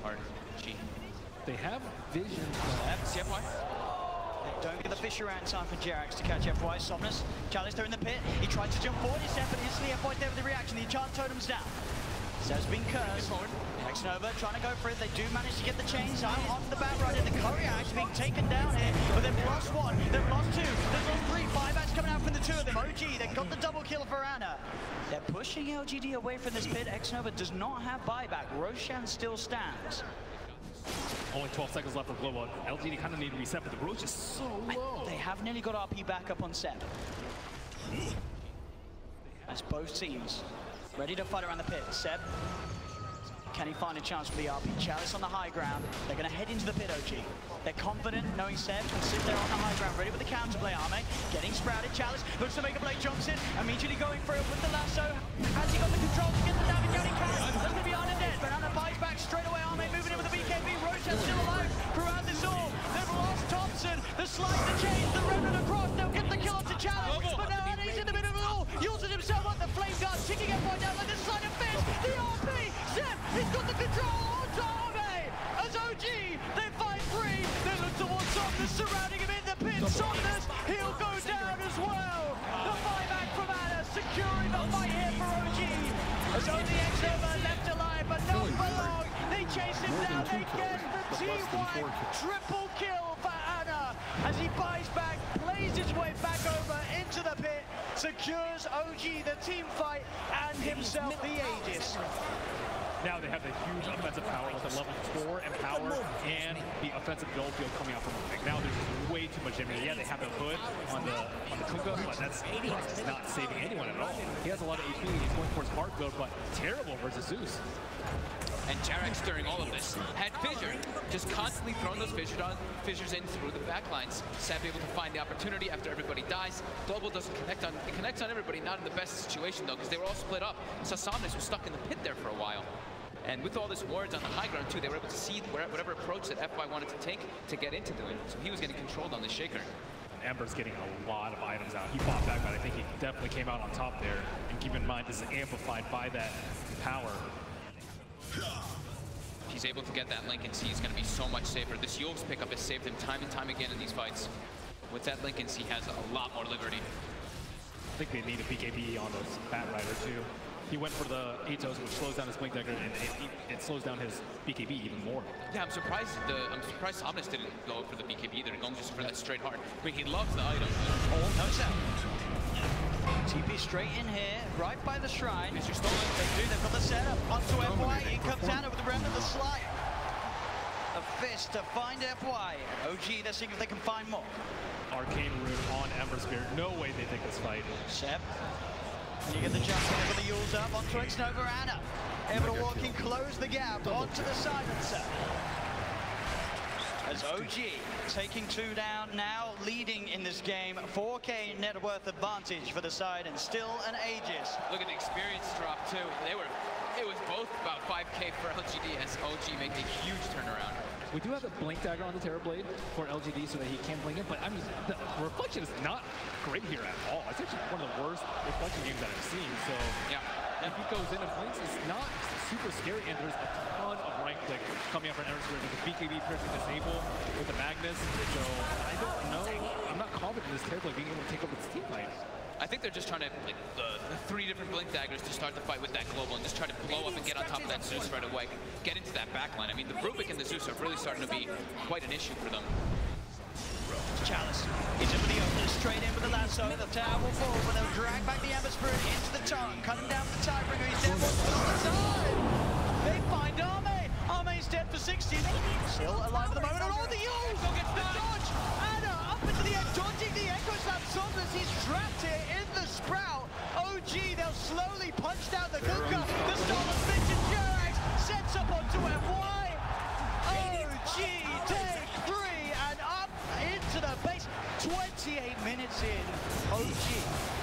RG. They have vision. CFY. They don't get the fish around time for Jerax to catch FY. Somnus. Chalice there in the pit. He tried to jump forward. He's but instantly FY's there with the reaction. The enchant totem's down. Seb's been cursed. X-Nova trying to go for it. They do manage to get the chains out onto the Bat Rider. The Couriers being taken down here, but they've lost 1, they've lost 2, they've lost 3. 5 bats coming out from the 2 of them. OG, they've got the double kill for Anna. They're pushing LGD away from this pit. X-Nova does not have buyback. Roshan still stands. Only 12 seconds left for Global. LGD kind of need to reset, but the Roche is so low. They have nearly got RP back up on Seb. That's both teams ready to fight around the pit. Seb, can he find a chance for the RP? Chalice on the high ground. They're going to head into the pit, OG. They're confident, knowing Seb can sit there on the high ground, ready with the counterplay. Ame getting sprouted. Chalice looks to make a play. Jumps in, immediately going for it with the lasso. Has he got the control to get the damage out? He can. That's going to be Anna dead, but Anna buys back straight away. Ame moving in with the BKB. Roshan's still alive throughout this all. They've lost Thompson. The slide, the change, the Remnant across. They'll get the kill onto Chalice, but now Anna's in the middle of it all. Uses himself up. The flame guard ticking FY down like the fight here for OG. As only Exova left alive, but not for long. They chase him down, they get the T1 triple kill for Anna as he buys back, plays his way back over into the pit, secures OG the team fight and himself the Aegis. Now they have the huge offensive power with the level 4 and power and the offensive gold field coming out from the pick. Now there's just way too much damage. Yeah, they have the hood on the Kunkka, but that's not saving anyone at all. He has a lot of HP. He's going towards hard build, but terrible versus Zeus. And Jarex during all of this had Fissure, just constantly throwing those fissures in through the backlines. Seb able to find the opportunity after everybody dies. Global doesn't connect on, it connects on everybody, not in the best situation though, because they were all split up. Sasamnes was stuck in the pit there for a while. And with all this wards on the high ground too, they were able to see whatever approach that FY wanted to take to get into it. So he was getting controlled on the Shaker. Ember's getting a lot of items out. He fought back, but I think he definitely came out on top there. And keep in mind, this is amplified by that power. If he's able to get that Lincoln C, he's going to be so much safer. This Yule's pickup has saved him time and time again in these fights. With that Lincoln C, he has a lot more liberty. I think they need a BKB on those Bat Rider too. He went for the Atos, which slows down his Blink Dagger, and it slows down his BKB even more. Yeah, I'm surprised Somnus didn't go for the BKB either, going just for that straight hard. I mean, he loves the item. Oh, no sound. TP straight in here, right by the shrine. Mr. Stolen, they've got the setup onto FY. In comes Anna with the remnant of the slide. A fist to find FY. OG, they're seeing if they can find more. Arcane Rune on Ember Spirit. No way they take this fight. Seb. And you get the jump in for the Yules up onto X-Nova. Anna able to walk in, close the gap onto the silencer. As OG taking 2 down, now leading in this game. 4K net worth advantage for the side and still an Aegis. Look at the experience drop too. It was both about 5K for LGD as OG make a huge turnaround. We do have a Blink Dagger on the Terrorblade for LGD so that he can blink it, but I mean, the reflection is not great here at all. It's actually one of the worst reflection games that I've seen, so yeah. If he goes in and blinks, it's not super scary, and there's a ton of right click coming up from Ember Spirit with the BKB piercing disable with the Magnus, so I don't know. I'm not confident in this Terrorblade being able to take over this team fight. I think they're just trying to, like, the 3 different Blink Daggers to start the fight with that Global and just try to blow up and get on top of that Zeus right away. Get into that backline. I mean, the Rubik and the Zeus are really starting to be quite an issue for them. Chalice. He's in with the open, straight in with the lasso. The tower will fall, but they'll drag back the Ember Spirit into the tongue. Cut him down with the Tidebringer. He's dead all the time. They find Arme. Arme's dead for 60. Still alive at the moment. Oh, the Yules! The dodge! Anna up into the edge, dodging the Echo Slam. Somnus, he's trapped here in the Sprout. OG, they'll slowly punch down the Kunkka. The Stolen Bitch and Jerax sets up onto FY. OG take 3 and up into the base. 28 minutes in. OG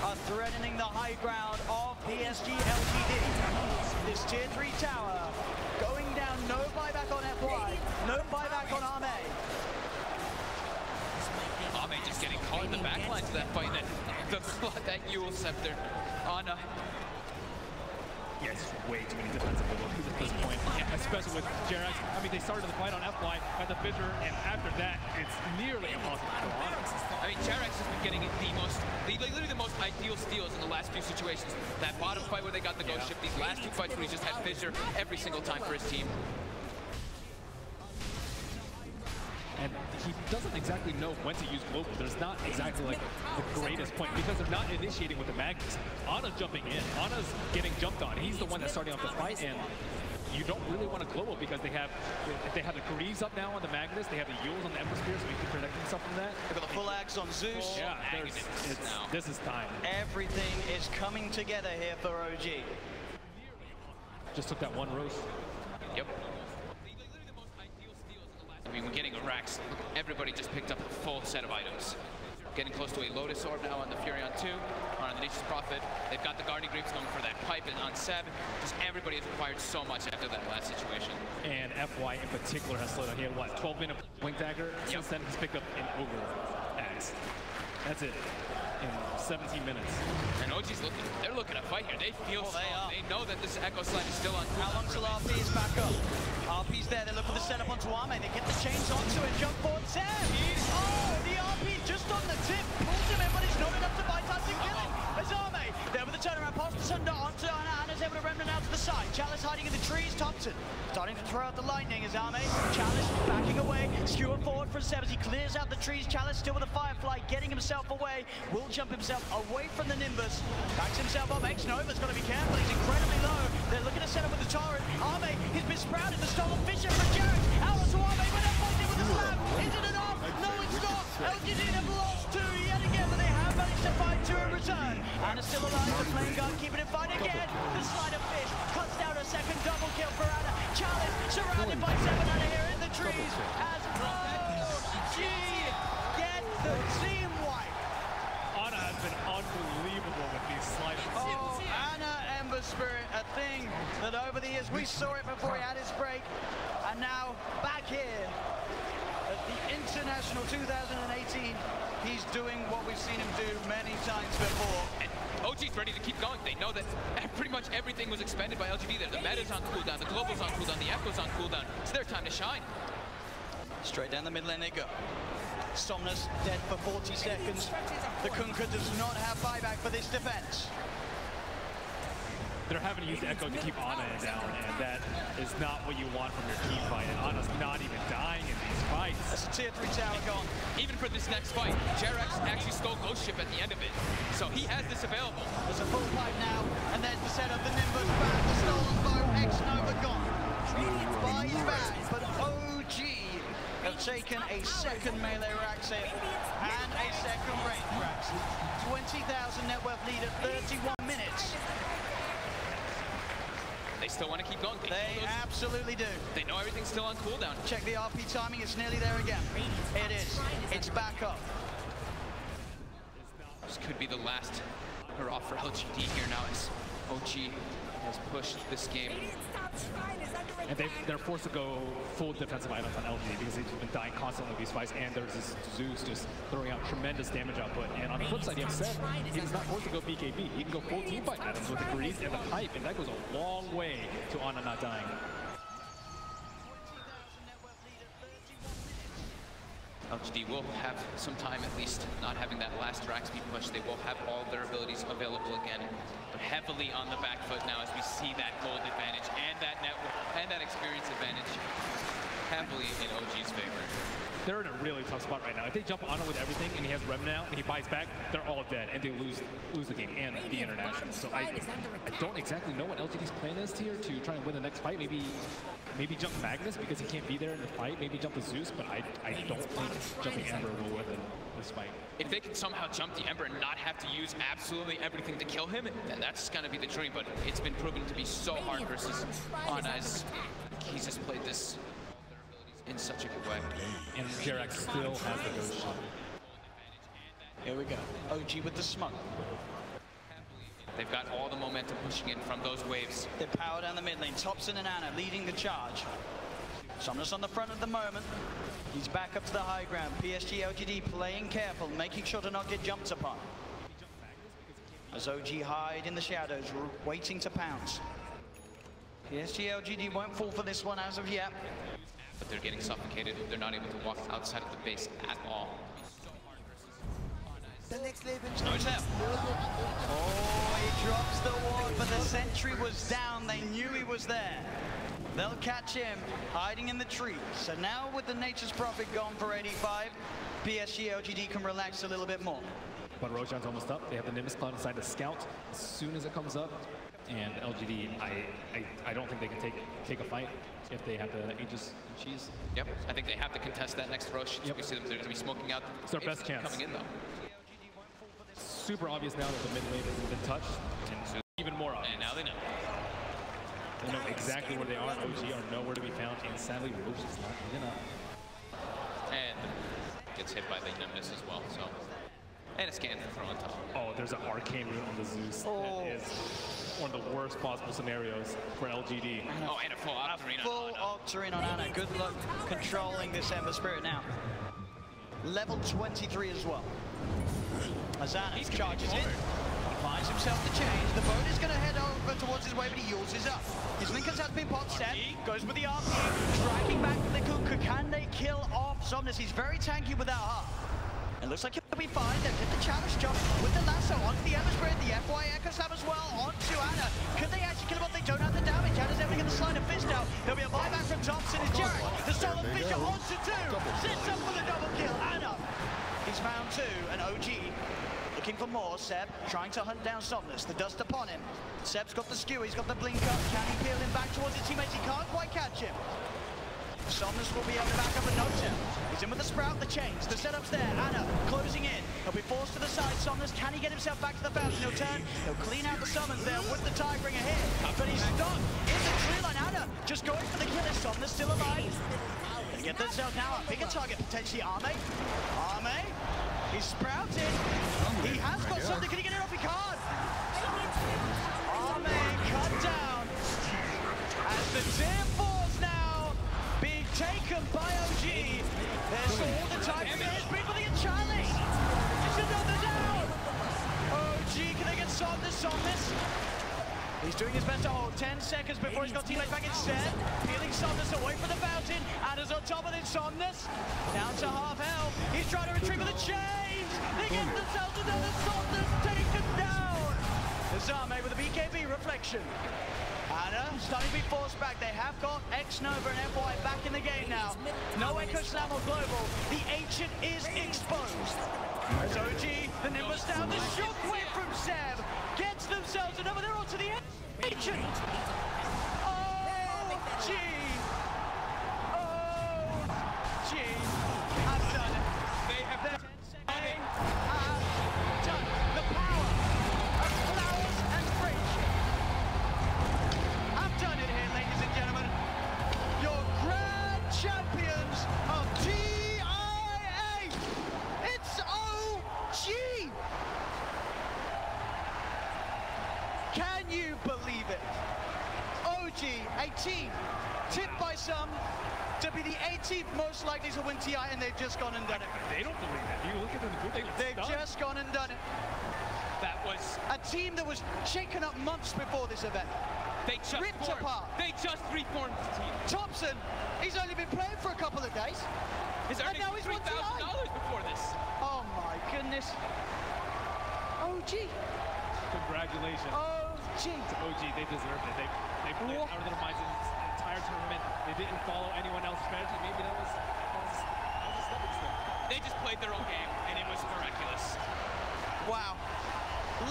are threatening the high ground of PSG.LGD. This tier 3 tower going down. No buyback on FY. No buyback on Arme. Arme just getting caught in the backline to that fight. That Yule Scepter on Yeah, it's way too many defensive abilities at this point, especially with Jerax. I mean, they started the fight on FY at the Fissure, and after that, it's nearly impossible to go on. I mean, Jerax has been getting literally the most ideal steals in the last few situations. That bottom fight where they got the ghost ship, these last 2 fights where he just had Fissure every single time for his team. And he doesn't exactly know when to use Global. There's not exactly like the greatest point because they're not initiating with the Magnus. Anna's jumping in. Anna's getting jumped on. He's the one that's starting off the fight, and you don't really want to Global because they have the Greaves up now on the Magnus. They have the Yules on the Ember Spear, so he can protect himself from that. They've got the full axe on Zeus. Yeah, this is time. Everything is coming together here for OG. Just took that one roast. Yep. I mean, we're getting a Rax. Everybody just picked up a full set of items. Getting close to a Lotus Orb now on the Furion 2, on the Nature's Prophet. They've got the Guardian Greaves going for that pipe and on 7. Just everybody has acquired so much after that last situation. And FY in particular has slowed down. He had, what, 12-minute Blink Dagger? Since then, he's picked up an Ogre Axe. That's it. In 17 minutes. And OG's they're looking to fight here. They feel strong. They know that this Echo Slide is still on. How long till RP is back up? RP's there. They look for the setup onto Arme. They get the chains onto it. Jump forward. Sam. Oh, the RP just on the tip. Pulls him in, but it's not enough to buy time to kill him. As Arme there with the the turnaround. Pops the Sunder onto Anna. Anna's able to remnant out to the side. Chalice hiding in the trees. Thompson starting to throw out the lightning as Ame. Chalice backing away. Skewing forward for Sebas. He clears out the trees. Chalice still with a Firefly, getting himself away. Will jump himself away from the Nimbus. Backs himself up. X-Nova's got to be careful. He's incredibly low. They're looking to set up with the Torrent. Ame, he's been sprouted. The stolen Fisher from Jarrett. Out to Ame. But they're pointing with the slam. Is it enough? No, it's not. LGD have lost two yet again, but they have managed to find two in return. Anna's still alive. The playing guard keeping it fine again. The slide of Fish cuts down a second double kill for Anna. Chalice surrounded by 7 Anna here in the trees as OG get the team wipe. Anna has been unbelievable with these sliders. Oh, Anna Ember Spirit, a thing that over the years we saw it before he had his break, and now back here at the International 2018, he's doing what we've seen him do many times before. And OG's ready to keep going. They know that pretty much everything was expended by LGD there. The meta's on cooldown, the global's on cooldown, the echo's on cooldown. It's their time to shine. Straight down the mid lane they go. Somnus dead for 40 seconds. The Kunkka does not have buyback for this defense. They're having to use Echo to keep Anna down, and that is not what you want from your team fight. And Anna's not even dying in these fights. That's a tier 3 tower gone. Even for this next fight, Jerax actually stole Ghost Ship at the end of it. So he has this available. There's a full pipe now, and there's the setup. The Nimbus back, the stolen bow, X-Nova gone. Buys back, but OG have taken a second melee Rax hit and a second range Rax. 20,000 net worth lead at 31 minutes. They still want to keep going. They absolutely do. They know everything's still on cooldown. Check the RP timing, it's nearly there again. It is. It's back up. This could be the last hurrah for LGD here now as OG has pushed this game. And they're forced to go full defensive items on LGD because they've been dying constantly in these fights, and there's this Zeus just throwing out tremendous damage output. And on the flip side, you have Seth, he's not forced to go BKB. He can go full team fight items with the grease and the pipe, and that goes a long way to Anna not dying. LGD will have some time, at least, not having that last Rax be pushed. They will have all their abilities available again, but heavily on the back foot now as we see that gold advantage and that network and that experience advantage heavily in OG's favor. They're in a really tough spot right now. If they jump on it with everything and he has Remnant out and he buys back, they're all dead and they lose the game and the international. So I don't exactly know what LGD's plan is here to try and win the next fight. Maybe jump Magnus because he can't be there in the fight. Maybe jump the Zeus, but I don't think jumping Ember will win this fight. If they can somehow jump the Ember and not have to use absolutely everything to kill him, then that's going to be the dream. But it's been proven to be so hard versus Anna as he's just played this in such a good way. And Jerax still has the Ghost Shot. Here we go. OG with the smoke. They've got all the momentum pushing in from those waves. They power down the mid lane. Thompson and Anna leading the charge. Somnus on the front at the moment. He's back up to the high ground. PSG.LGD playing careful, making sure to not get jumped upon. As OG hide in the shadows, waiting to pounce. PSG.LGD won't fall for this one as of yet. But they're getting suffocated. They're not able to walk outside of the base at all. The next level. No, it's there. Oh, he drops the ward, but the sentry was down. They knew he was there. They'll catch him hiding in the trees. So now with the Nature's Prophet gone for 85, PSG.LGD can relax a little bit more. But Rojan's almost up. They have the Nimbus Cloud inside the scout as soon as it comes up. And LGD, I don't think they can take a fight if they have the Aegis and Cheese. Yep, I think they have to contest that next rush. Yep. We see them, they're going to be smoking out. It's their best chance. Coming in though. Super obvious now that the mid lane hasn't been touched, and so even more obvious. And now they know. They know exactly where they are. OG are nowhere to be found, and sadly, Roche is not even up. And gets hit by the Nimbus as well, so. And a scan to throw on top. Oh, there's an arcane rune on the Zeus. Oh. That is one of the worst possible scenarios for LGD. Oh, and a full Octarine on Anna. Full Octarine on Anna. Good luck controlling this Ember Spirit now. Level 23 as well. As Anna charges in, finds himself the change. The boat is going to head over towards his way, but he uses up. His Lincoln's has been popped, set, goes with the RP, striking back to the Kunkka. Can they kill off Somnus? He's very tanky without heart. It looks like he'll be fine. They've hit the challenge jump with the lasso onto the Ember Spirit, the FY Echo Slam as well onto Ana. Could they actually kill him off? They don't have the damage. Ana's able to get the slide of fist out. There'll be a buyback from Thompson and Jarek. The Solar Fissure onto 2. Sits up for the double kill. Ana, he's found 2, and OG looking for more. Seb trying to hunt down Somnus. The dust upon him. Seb's got the skewer. He's got the blink up. Can he peel him back towards his teammates? He can't quite catch him. Somnus will be able to back up a no-tail. He's in with the Sprout, the chains, the setup's there. Ana closing in. He'll be forced to the side. Somnus, can he get himself back to the fountain? He'll turn. He'll clean out the summons there with the Tidebringer hit. But he's stuck in the tree line. Ana just going for the kill. Is Somnus still alive? Gonna get themselves now a bigger target, potentially Arme. Arme, he's sprouted. He has got something. Can he get it off? He can't. Arme cut down. As the tier 4's now being taken by OG. There's all the time. There's people that get Charlie. It's another down. OG, can they get Somnus? He's doing his best to hold 10 seconds before he's got teammates back instead. Peeling Somnus away from the fountain. Ana's on top of it. Somnus down to half health. He's trying to retrieve with the chains. They get themselves another Somnus taken down. Zame with a BKB reflection. Ana starting to be forced back. They have got X-Nova and FY back in the game now. No Echo Slam or Global. The Ancient is exposed. As OG, the Nimbus down. The shockwave from Seb gets themselves another. They're onto the Ancient. OG. OG have done it. They have done it. They have done it. The power of flowers and friendship. I've done it here, ladies and gentlemen. Your grand champions of TIA. It's OG. Can you believe it? OG, a team tipped by some to be the 18th most likely to win TI, and they've just gone and done it. They don't believe it. You look at the group, they've just gone and done it. That was a team that was shaken up months before this event. They just ripped formed. apart. They just reformed the team. Thompson, he's only been playing for a couple of days. He's earning $3,000 before this. Oh my goodness. OG. Congratulations. OG. To OG, they deserved it. They played out of their minds in this entire tournament. They didn't follow anyone else's strategy. Maybe that was a stepping stone. They just played their own game, and it was miraculous. Wow.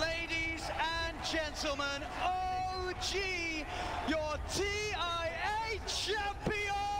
Ladies and gentlemen, OG, your TIA champion!